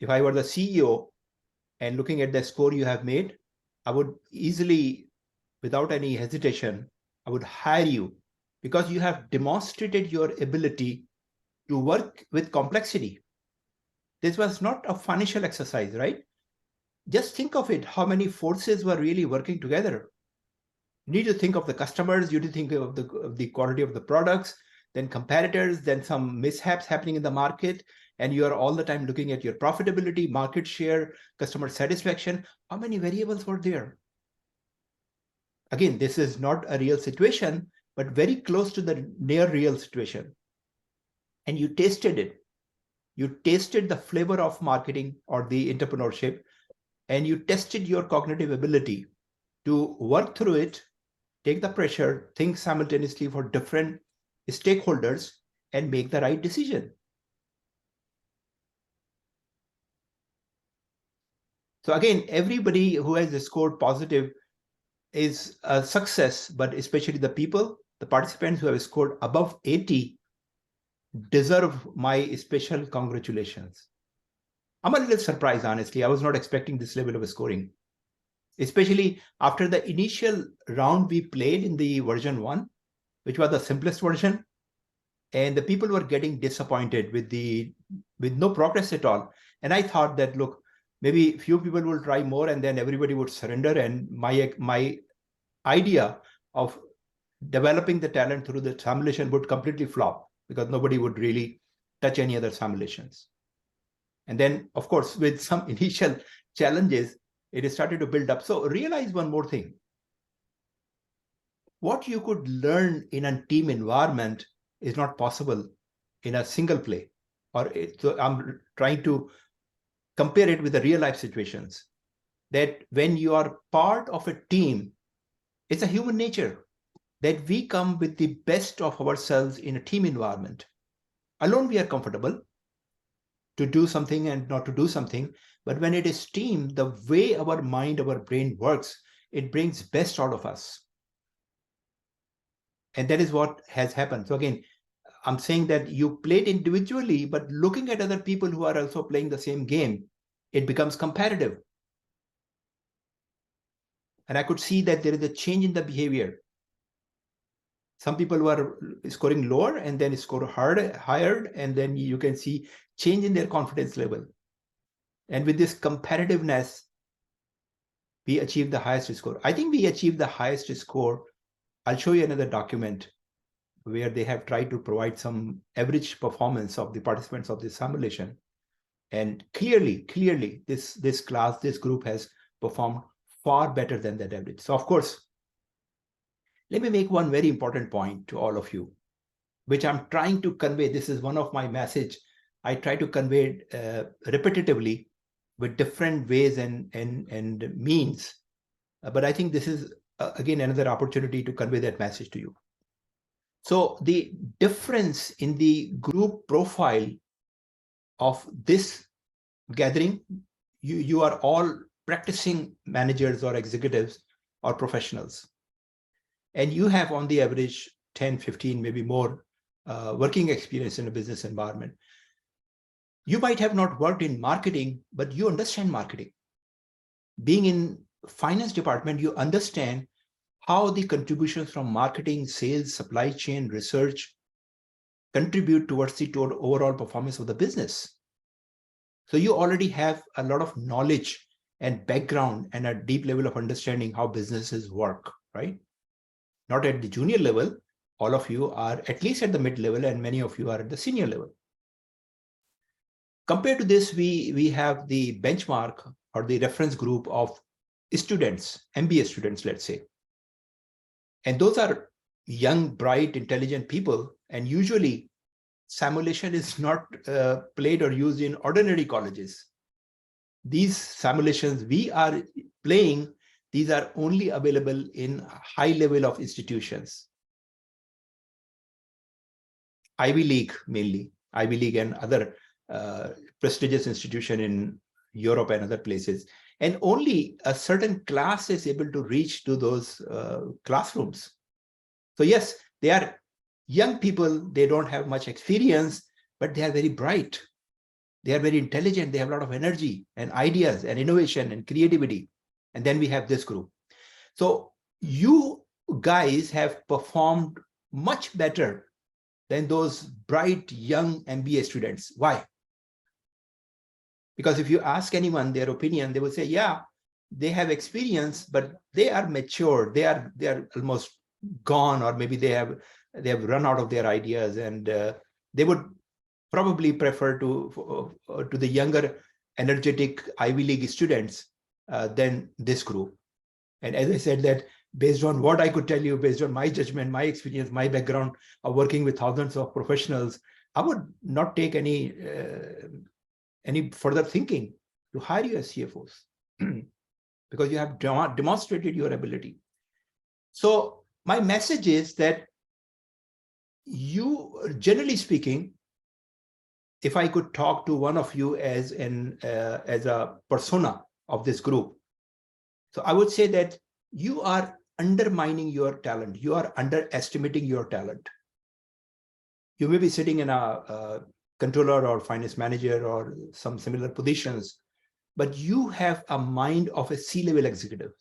if I were the CEO and looking at the score you have made, I would easily, without any hesitation, I would hire you because you have demonstrated your ability to work with complexity. This was not a financial exercise, right? Just think of it, how many forces were really working together. You need to think of the customers, you need to think of the quality of the products, then competitors, then some mishaps happening in the market, and you are all the time looking at your profitability, market share, customer satisfaction. How many variables were there? Again, this is not a real situation, but very close to the near real situation. And you tasted it. You tasted the flavor of marketing or the entrepreneurship, and you tested your cognitive ability to work through it, take the pressure, think simultaneously for different stakeholders, and make the right decision. So again, everybody who has scored positive is a success, but especially the people, the participants who have scored above 80 deserve my special congratulations. I'm a little surprised, honestly. I was not expecting this level of scoring, especially after the initial round we played in the version 1, which was the simplest version. And the people were getting disappointed with no progress at all. And I thought that, look, maybe few people will try more and then everybody would surrender. And my idea of developing the talent through the simulation would completely flop because nobody would really touch any other simulations. And then, of course, with some initial challenges, it started to build up. So realize one more thing. What you could learn in a team environment is not possible in a single play. So I'm trying to compare it with the real life situations, that when you are part of a team, it's a human nature that we come with the best of ourselves in a team environment. Alone, we are comfortable to do something and not to do something. But when it is team, the way our mind, our brain works, it brings best out of us. And that is what has happened. So again, I'm saying that you played individually, but looking at other people who are also playing the same game, it becomes competitive. And I could see that there is a change in the behavior. Some people were scoring lower and then score higher, and then you can see change in their confidence level. And with this competitiveness, we achieved the highest score. I think we achieved the highest score. I'll show you another document where they have tried to provide some average performance of the participants of this simulation. And clearly, this group has performed far better than that average. So of course, let me make one very important point to all of you, which I'm trying to convey. This is one of my message. I try to convey repetitively with different ways and means. But I think this is, again, another opportunity to convey that message to you. So the difference in the group profile of this gathering, you are all practicing managers or executives or professionals. And you have on the average 10, 15, maybe more working experience in a business environment. You might have not worked in marketing, but you understand marketing. Being in finance department, you understand how the contributions from marketing, sales, supply chain, research contribute towards the total overall performance of the business. So you already have a lot of knowledge and background and a deep level of understanding how businesses work, right? Not at the junior level. All of you are at least at the mid level, and many of you are at the senior level. Compared to this, we have the benchmark or the reference group of students, MBA students, let's say. And those are young, bright, intelligent people. And usually simulation is not played or used in ordinary colleges. These simulations we are playing, these are only available in high level of institutions. Ivy League, mainly. Ivy League and other prestigious institution in Europe and other places. And only a certain class is able to reach to those classrooms. So yes, they are young people, they don't have much experience, but they are very bright. They are very intelligent. They have a lot of energy and ideas and innovation and creativity. And then we have this group. So you guys have performed much better than those bright young MBA students. Why? Because if you ask anyone their opinion, they will say, yeah, they have experience, but they are mature. They are almost gone, or maybe they have run out of their ideas, and they would probably prefer to the younger, energetic Ivy League students than this group. And as I said, that based on what I could tell you, based on my judgment, my experience, my background of working with thousands of professionals, I would not take any further thinking to hire you as CFOs because you have demonstrated your ability. So my message is that you, generally speaking, if I could talk to one of you as a persona of this group, so I would say that you are undermining your talent. You are underestimating your talent. You may be sitting in a controller or finance manager or some similar positions, but you have a mind of a C-level executive.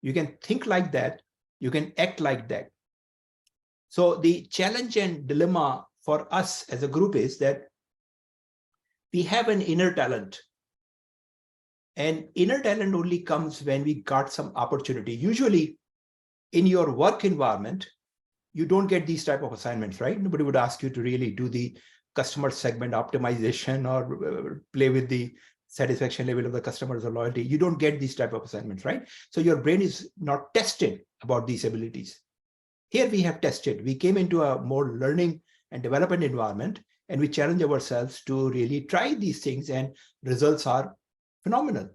You can think like that. You can act like that. So the challenge and dilemma for us as a group is that we have an inner talent. And inner talent only comes when we got some opportunity. Usually in your work environment, you don't get these type of assignments, right? Nobody would ask you to really do the customer segment optimization or play with the satisfaction level of the customers or loyalty. You don't get these type of assignments, right? So your brain is not tested about these abilities. Here we have tested. We came into a more learning and development environment, and we challenge ourselves to really try these things, and results are phenomenal.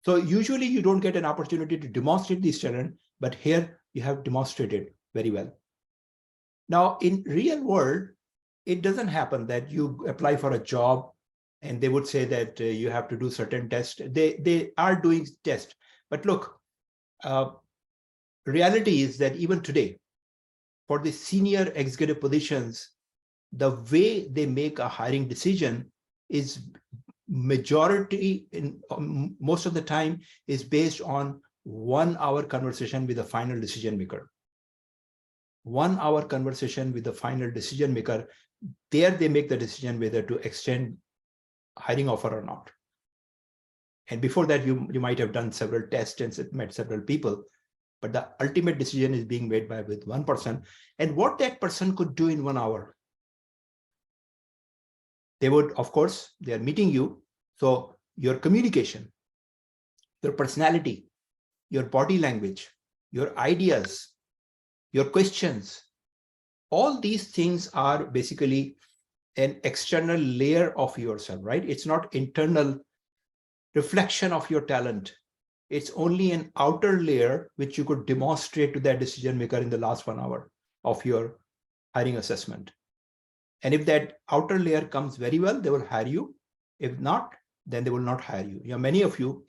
So usually you don't get an opportunity to demonstrate these talent, but here you have demonstrated very well. Now, in real world, it doesn't happen that you apply for a job and they would say that you have to do certain tests. They are doing tests. But look, reality is that even today, for the senior executive positions, the way they make a hiring decision is majority, in most of the time, is based on 1 hour conversation with the final decision maker. 1 hour conversation with the final decision maker. There they make the decision whether to extend hiring offer or not. And before that, you might have done several tests and met several people, but the ultimate decision is being made with one person. And what that person could do in 1 hour, they would, of course, they are meeting you. So your communication, your personality, your body language, your ideas, your questions, all these things are basically an external layer of yourself, right? It's not internal reflection of your talent. It's only an outer layer which you could demonstrate to that decision maker in the last 1 hour of your hiring assessment. And if that outer layer comes very well, they will hire you. If not, then they will not hire you. Many of you,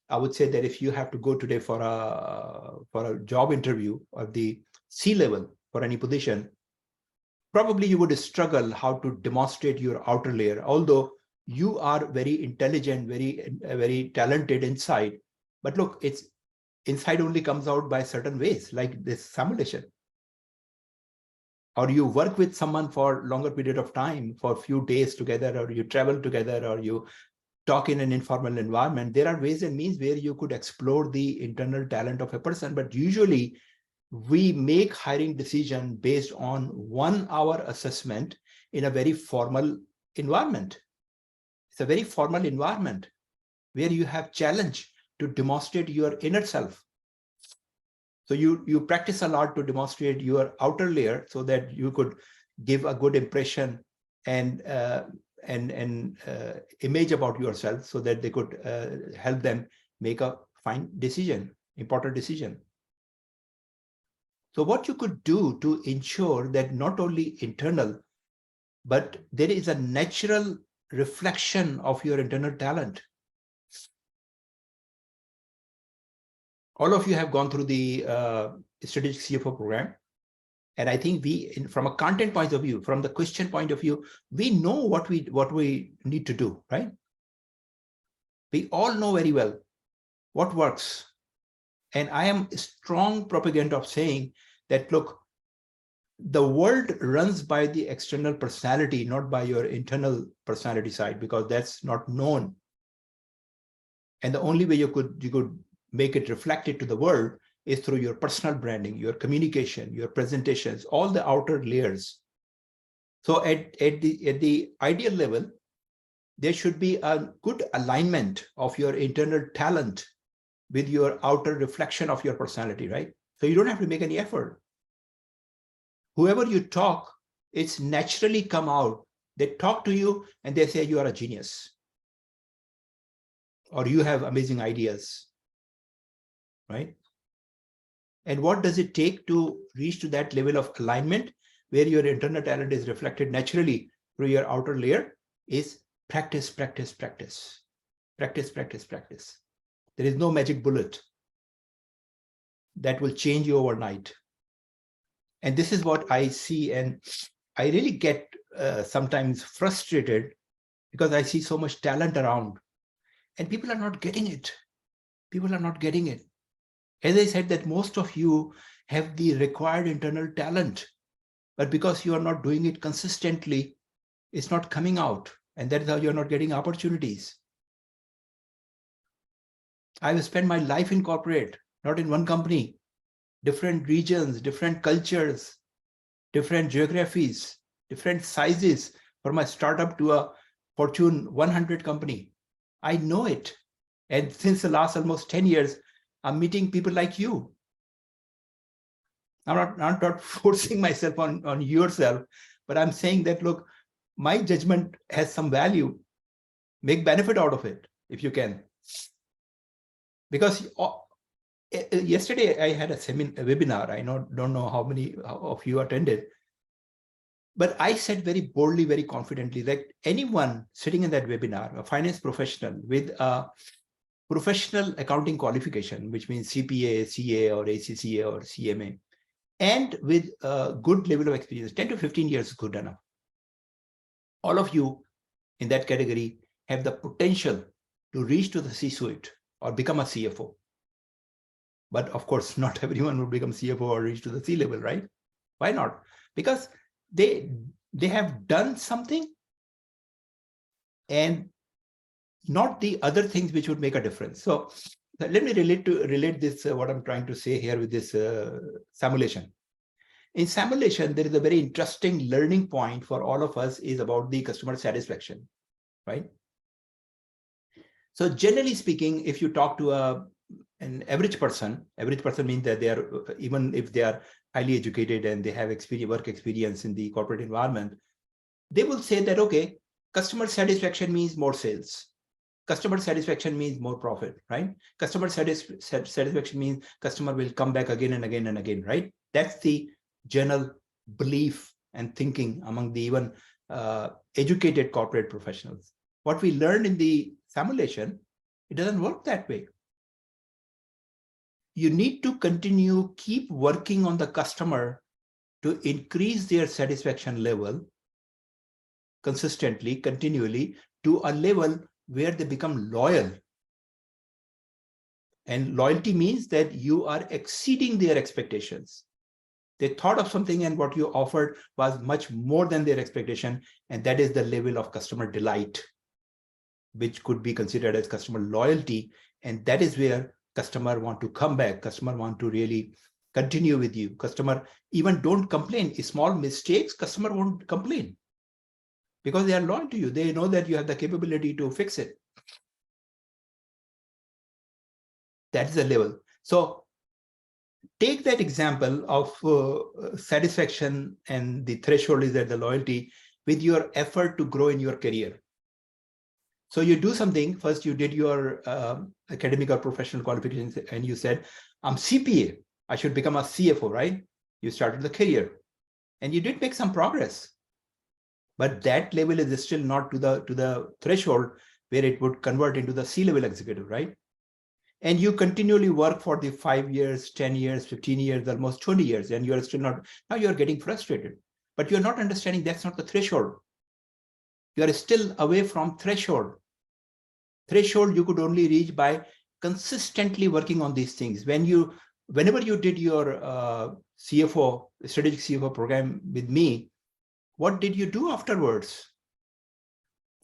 I would say that if you have to go today for a job interview of the C-level for any position, probably you would struggle how to demonstrate your outer layer, although you are very intelligent, very talented inside. But look, it's inside only comes out by certain ways, like this simulation. Or you work with someone for longer period of time, for a few days together, or you travel together, or you talk in an informal environment. There are ways and means where you could explore the internal talent of a person, but usually we make hiring decision based on 1 hour assessment in a very formal environment. It's a very formal environment where you have challenge to demonstrate your inner self. So you practice a lot to demonstrate your outer layer so that you could give a good impression and image about yourself, so that they could help them make a fine decision, important decision. So what you could do to ensure that not only internal, but there is a natural reflection of your internal talent. All of you have gone through the strategic CFO program, And I think from a content point of view, from the question point of view, we know what we need to do, right? We all know very well what works. And I am a strong proponent of saying that, look, the world runs by the external personality, not by your internal personality side, because that's not known. And the only way you could make it reflected to the world is through your personal branding, your communication, your presentations, all the outer layers. So at the ideal level, there should be a good alignment of your internal talent with your outer reflection of your personality, right? So you don't have to make any effort. Whoever you talk, it's naturally come out. They talk to you and they say you are a genius, or you have amazing ideas, right? And what does it take to reach to that level of alignment where your internal talent is reflected naturally through your outer layer? Is practice, practice, practice, practice, practice, practice. There is no magic bullet that will change you overnight. And this is what I see. And I really get sometimes frustrated because I see so much talent around and people are not getting it. People are not getting it. As I said, that most of you have the required internal talent, but because you are not doing it consistently, it's not coming out. And that is how you're not getting opportunities. I've spent my life in corporate, not in one company, different regions, different cultures, different geographies, different sizes, from my startup to a Fortune 100 company. I know it. And since the last almost 10 years, I'm meeting people like you. I'm not forcing myself on yourself, but I'm saying that, look, my judgment has some value. Make benefit out of it if you can. Because yesterday I had a webinar. I don't know how many of you attended, but I said very boldly, very confidently that anyone sitting in that webinar, a finance professional with a professional accounting qualification, which means CPA, CA, or ACCA, or CMA, and with a good level of experience, 10 to 15 years is good enough. All of you in that category have the potential to reach to the C-suite or become a CFO. But of course, not everyone will become CFO or reach to the C-level, right? Why not? Because they have done something and not the other things which would make a difference. So let me relate this, what I'm trying to say here with this simulation. In simulation, there is a very interesting learning point for all of us is about the customer satisfaction, right? So generally speaking, if you talk to an average person means that they are, even if they are highly educated and they have work experience in the corporate environment, they will say that, okay, customer satisfaction means more sales. Customer satisfaction means more profit, right? Customer satisfaction means customer will come back again and again and again, right? That's the general belief and thinking among the even educated corporate professionals. What we learned in the simulation, it doesn't work that way. You need to keep working on the customer to increase their satisfaction level consistently, continually, to a level where they become loyal. And loyalty means that you are exceeding their expectations. They thought of something and what you offered was much more than their expectation. And that is the level of customer delight, which could be considered as customer loyalty. And that is where customer want to come back. Customer want to really continue with you. Customer even don't complain. Small mistakes, customer won't complain because they are loyal to you. They know that you have the capability to fix it. That's the level. So take that example of satisfaction, and the threshold is that the loyalty with your effort to grow in your career. So you do something. First, you did your academic or professional qualifications, and you said, I'm CPA. I should become a CFO, right? You started the career, and you did make some progress. But that level is still not to the threshold where it would convert into the C-level executive, right? and you continually work for the 5 years, 10 years, 15 years, almost 20 years, and you're still not, now you're getting frustrated, but you're not understanding that's not the threshold. You are still away from threshold. Threshold you could only reach by consistently working on these things. Whenever you did your CFO, strategic CFO program with me, what did you do afterwards?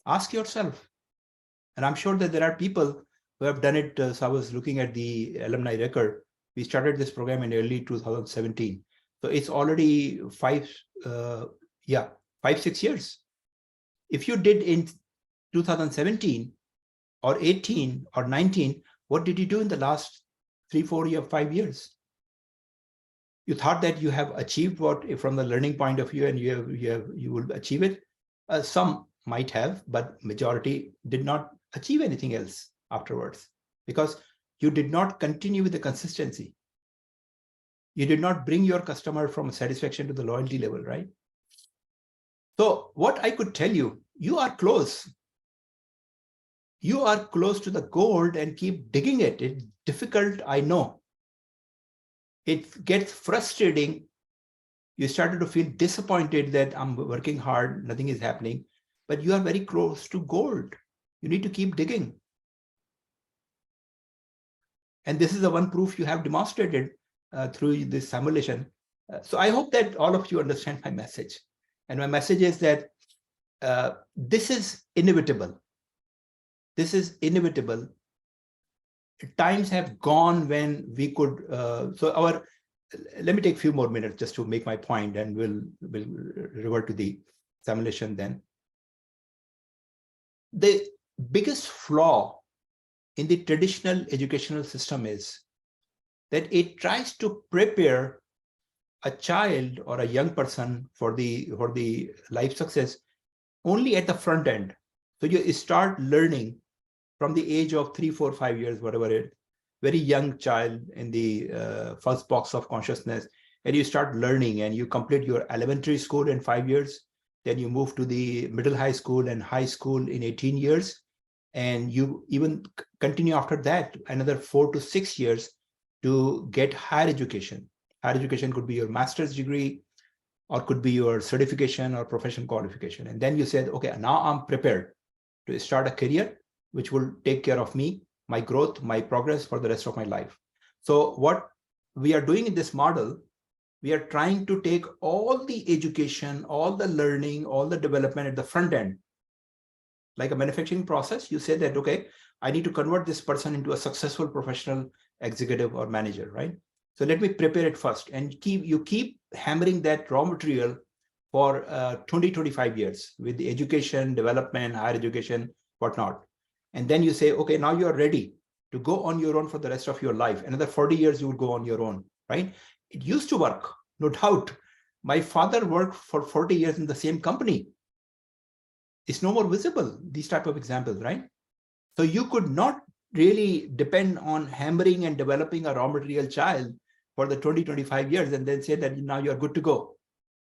Ask yourself. And I'm sure that there are people who have done it. So I was looking at the alumni record. We started this program in early 2017. So it's already 5-6 years. If you did in 2017 or 18 or 19, what did you do in the last 3, 4 years, 5 years? You thought that you have achieved what from the learning point of view, and you will achieve it. Some might have, but majority did not achieve anything else afterwards, because you did not continue with the consistency. You did not bring your customer from satisfaction to the loyalty level, right? So what I could tell you, you are close. You are close to the gold, and keep digging it. It's difficult, I know. It gets frustrating. You started to feel disappointed that I'm working hard, nothing is happening, but you are very close to gold. You need to keep digging. And this is the one proof you have demonstrated through this simulation. So I hope that all of you understand my message. And my message is that this is inevitable. This is inevitable. Times have gone when we could, let me take a few more minutes just to make my point, and we'll revert to the simulation then. The biggest flaw in the traditional educational system is that it tries to prepare a child or a young person for the life success only at the front end. So you start learning from the age of 3, 4, 5 years, whatever it is, very young child in the first box of consciousness, and you start learning, and you complete your elementary school in 5 years, then you move to the middle high school and high school in 18 years, and you even continue after that another 4 to 6 years to get higher education. Higher education could be your master's degree, or could be your certification or professional qualification. And then you said, okay, now I'm prepared to start a career which will take care of me, my growth, my progress for the rest of my life. So what we are doing in this model, we are trying to take all the education, all the learning, all the development at the front end. Like a manufacturing process, you say that, okay, I need to convert this person into a successful professional executive or manager, right? So let me prepare it first, and you keep hammering that raw material for 20, 25 years with the education, development, higher education, whatnot. And then you say, okay, now you're ready to go on your own for the rest of your life. Another 40 years, you will go on your own, right? It used to work, no doubt. My father worked for 40 years in the same company. It's no more visible, these type of examples, right? So you could not really depend on hammering and developing a raw material child for the 20, 25 years and then say that now you're good to go.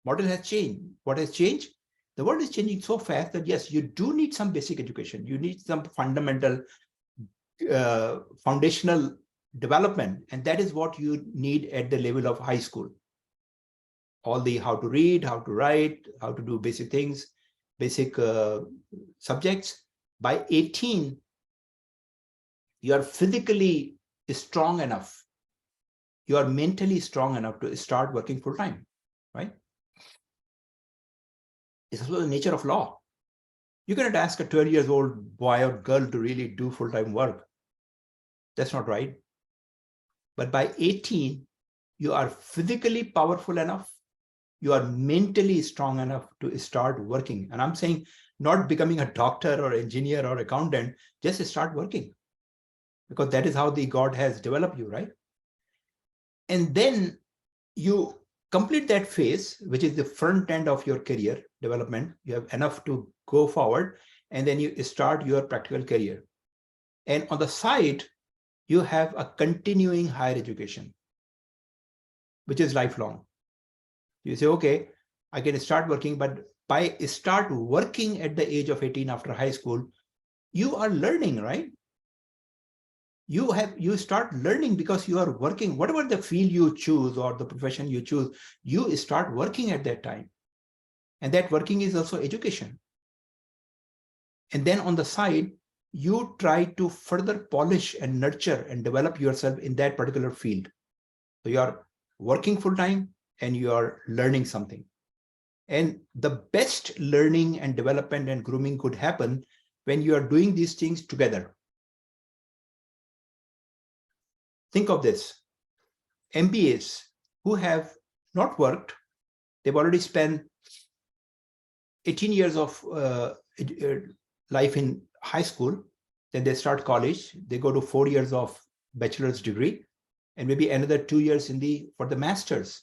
Model has changed. What has changed? The world is changing so fast that yes, you do need some basic education. You need some fundamental, foundational development. And that is what you need at the level of high school. All the how to read, how to write, how to do basic things, basic subjects. By 18, you are physically strong enough. You are mentally strong enough to start working full time, right? It's also the nature of law. You cannot ask a 12 years old boy or girl to really do full-time work. That's not right. But by 18, you are physically powerful enough. You are mentally strong enough to start working. And I'm saying not becoming a doctor or engineer or accountant, just start working. Because that is how the God has developed you, right? And then you complete that phase, which is the front end of your career development. You have enough to go forward, and then you start your practical career. And on the side, you have a continuing higher education, which is lifelong. You say, okay, I can start working, but by start working at the age of 18 after high school, you are learning, right? you start learning because you are working, whatever the field you choose or the profession you choose, you start working at that time. And that working is also education. And then on the side, you try to further polish and nurture and develop yourself in that particular field. So you are working full time and you are learning something. And the best learning and development and grooming could happen when you are doing these things together. Think of this. MBAs who have not worked, they've already spent 18 years of life in high school, then they start college, they go to 4 years of bachelor's degree, and maybe another 2 years for the master's.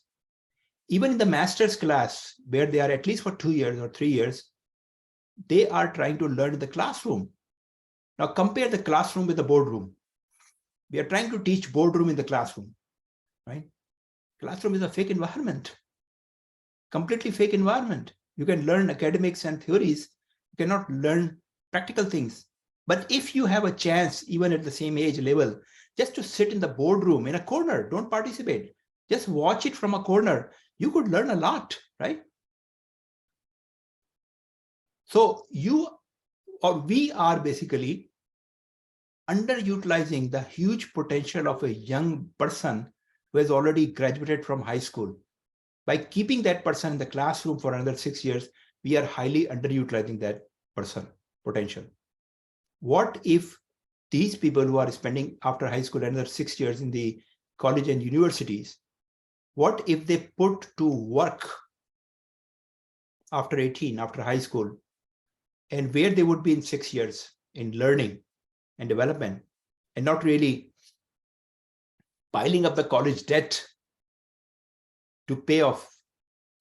Even in the master's class, where they are at least for 2 years or 3 years, they are trying to learn in the classroom. Now compare the classroom with the boardroom. We are trying to teach boardroom in the classroom, right? Classroom is a fake environment, completely fake environment. You can learn academics and theories, you cannot learn practical things. But if you have a chance, even at the same age level, just to sit in the boardroom in a corner, don't participate, just watch it from a corner, you could learn a lot, right? So we are basically underutilizing the huge potential of a young person who has already graduated from high school. By keeping that person in the classroom for another 6 years, we are highly underutilizing that person potential. What if these people who are spending after high school another 6 years in the college and universities, what if they put to work after 18, after high school, and where they would be in 6 years in learning and development, and not really piling up the college debt to pay off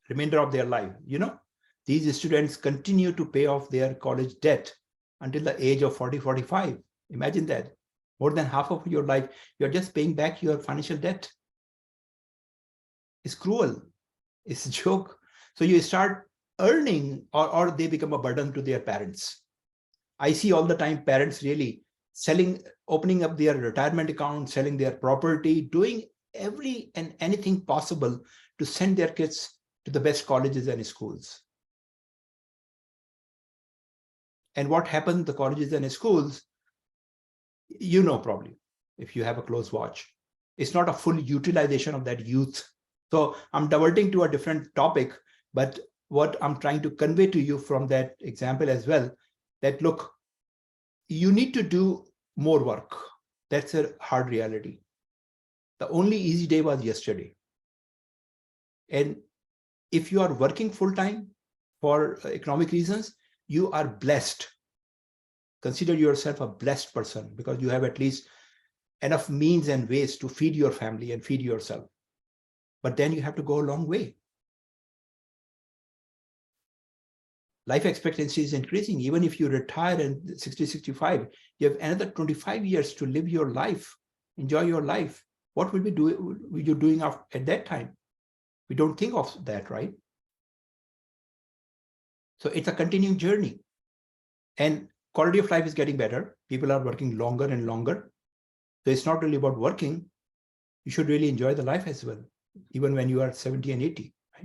remainder of their life. These students continue to pay off their college debt until the age of 40, 45. Imagine that. More than half of your life, you're just paying back your financial debt. It's cruel. It's a joke. So you start earning, or they become a burden to their parents. I see all the time parents really opening up their retirement account, selling their property, doing every and anything possible to send their kids to the best colleges and schools. And what happened to the colleges and schools, probably, if you have a close watch. It's not a full utilization of that youth. So I'm diverting to a different topic, but what I'm trying to convey to you from that example as well, that look, you need to do more work. That's a hard reality. The only easy day was yesterday. And if you are working full-time for economic reasons, you are blessed. Consider yourself a blessed person because you have at least enough means and ways to feed your family and feed yourself. But then you have to go a long way. Life expectancy is increasing. Even if you retire at 60, 65, you have another 25 years to live your life, enjoy your life. What will you doing at that time? We don't think of that, right? So it's a continuing journey. And quality of life is getting better. People are working longer and longer. So it's not really about working. You should really enjoy the life as well, even when you are 70 and 80.